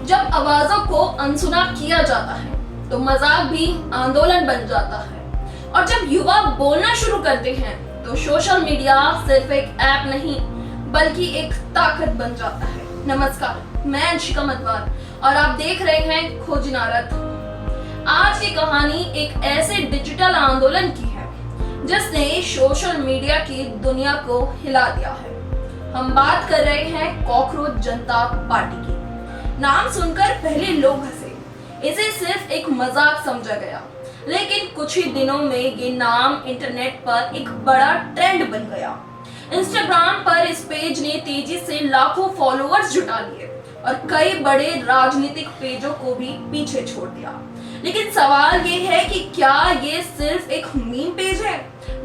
जब आवाजों को अनसुना किया जाता है तो मजाक भी आंदोलन बन जाता है। और जब युवा बोलना शुरू करते हैं तो सोशल मीडिया सिर्फ एक ऐप नहीं बल्कि एक ताकत बन जाता है। नमस्कार, मैं अंशिका मतवार और आप देख रहे हैं खोजनारत। आज की कहानी एक ऐसे डिजिटल आंदोलन की है जिसने सोशल मीडिया की दुनिया को हिला दिया है। हम बात कर रहे हैं कॉकरोच जनता पार्टी की। नाम सुनकर पहले लोग हंसे, इसे सिर्फ एक मजाक समझा गया, लेकिन कुछ ही दिनों में ये नाम इंटरनेट पर एक बड़ा ट्रेंड बन गया। इंस्टाग्राम पर इस पेज ने तेजी से लाखों फॉलोअर्स जुटा लिए और कई बड़े राजनीतिक पेजों को भी पीछे छोड़ दिया। लेकिन सवाल ये है कि क्या ये सिर्फ एक मीम पेज है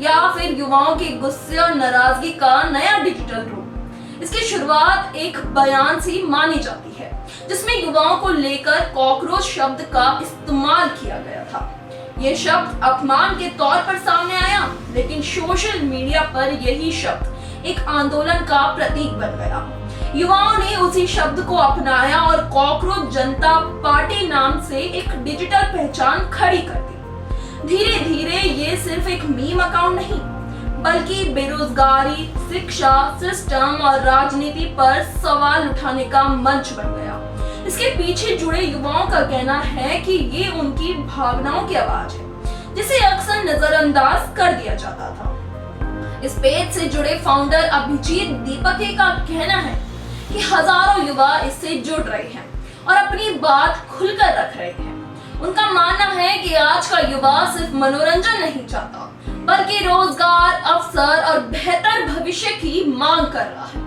या फिर युवाओं के गुस्से और नाराजगी का नया डिजिटल रूप। इसकी शुरुआत एक बयान से मानी जाती है जिसमें युवाओं को लेकर कॉकरोच शब्द का इस्तेमाल किया गया था। ये शब्द अपमान के तौर पर सामने आया, लेकिन सोशल मीडिया पर यही शब्द एक आंदोलन का प्रतीक बन गया। युवाओं ने उसी शब्द को अपनाया और कॉकरोच जनता पार्टी नाम से एक डिजिटल पहचान खड़ी कर दी। धीरे धीरे ये सिर्फ एक मीम अकाउंट नहीं बल्कि बेरोजगारी, शिक्षा, सिस्टम और राजनीति पर सवाल उठाने का मंच बन गया। इसके पीछे जुड़े युवाओं का कहना है कि ये उनकी भावनाओं की आवाज है जिसे अक्सर नजरअंदाज कर दिया जाता था। इस पेज से जुड़े फाउंडर अभिजीत दीपके का कहना है कि हजारों युवा इससे जुड़ रहे हैं और अपनी बात खुलकर रख रहे हैं। उनका मानना है कि आज का युवा सिर्फ मनोरंजन नहीं चाहता बल्कि रोजगार, अवसर और बेहतर भविष्य की मांग कर रहा है।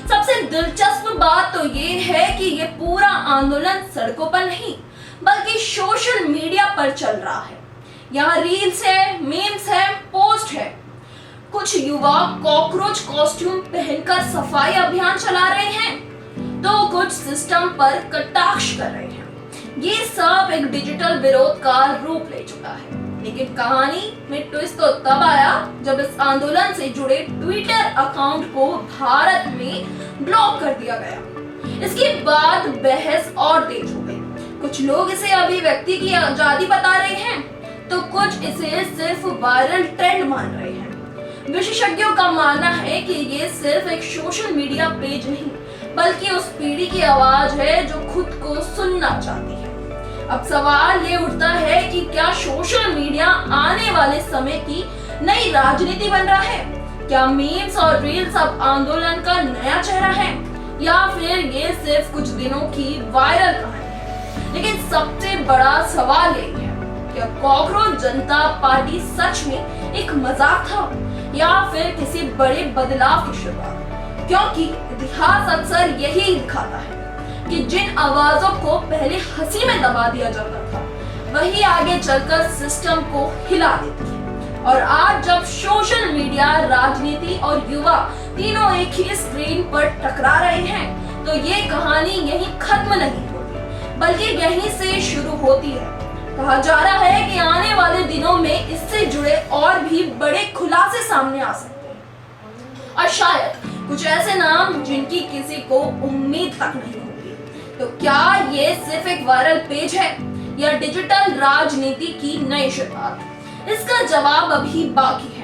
सबसे दिलचस्प बात तो ये है कि ये पूरा आंदोलन सड़कों पर नहीं बल्कि सोशल मीडिया पर चल रहा है। यहाँ रील्स है, मीम्स है, पोस्ट है। कुछ युवा कॉकरोच कॉस्ट्यूम पहनकर सफाई अभियान चला रहे हैं तो कुछ सिस्टम पर कटाक्ष कर रहे हैं। ये सब एक डिजिटल विरोध का रूप ले चुका है। लेकिन कहानी में ट्विस्ट तो तब आया जब इस आंदोलन से जुड़े ट्विटर अकाउंट को भारत में ब्लॉक कर दिया गया। इसके बाद बहस और तेज हो गई। कुछ लोग इसे अभिव्यक्ति की आजादी बता रहे हैं तो कुछ इसे सिर्फ वायरल ट्रेंड मान रहे हैं। विशेषज्ञों का मानना है कि ये सिर्फ एक सोशल मीडिया पेज नहीं बल्कि उस पीढ़ी की आवाज है जो खुद को सुनना चाहती है। अब सवाल ये उठता है कि क्या सोशल मीडिया आने वाले समय की नई राजनीति बन रहा है? क्या मीम्स और रील्स अब आंदोलन का नया चेहरा है या फिर ये सिर्फ कुछ दिनों की वायरल कहानी है? लेकिन सबसे बड़ा सवाल यही है, क्या कॉकरोच जनता पार्टी सच में एक मजाक था या फिर किसी बड़े बदलाव की शुरुआत? क्योंकि इतिहास अक्सर यही दिखाता है कि जिन आवाजों को पहले हंसी में दबा दिया जाता था वही आगे चलकर सिस्टम को हिला देती है। और आज जब सोशल मीडिया, राजनीति और युवा तीनों एक ही स्क्रीन पर टकरा रहे हैं तो ये कहानी यहीं खत्म नहीं होती बल्कि यहीं से शुरू होती है। कहा जा रहा है कि आने वाले दिनों में इससे जुड़े और भी बड़े खुलासे सामने आ सकते हैं और शायद कुछ ऐसे नाम जिनकी किसी को उम्मीद तक नहीं होगी। तो क्या ये सिर्फ एक वायरल पेज है या डिजिटल राजनीति की नई शुरुआत? इसका जवाब अभी बाकी है।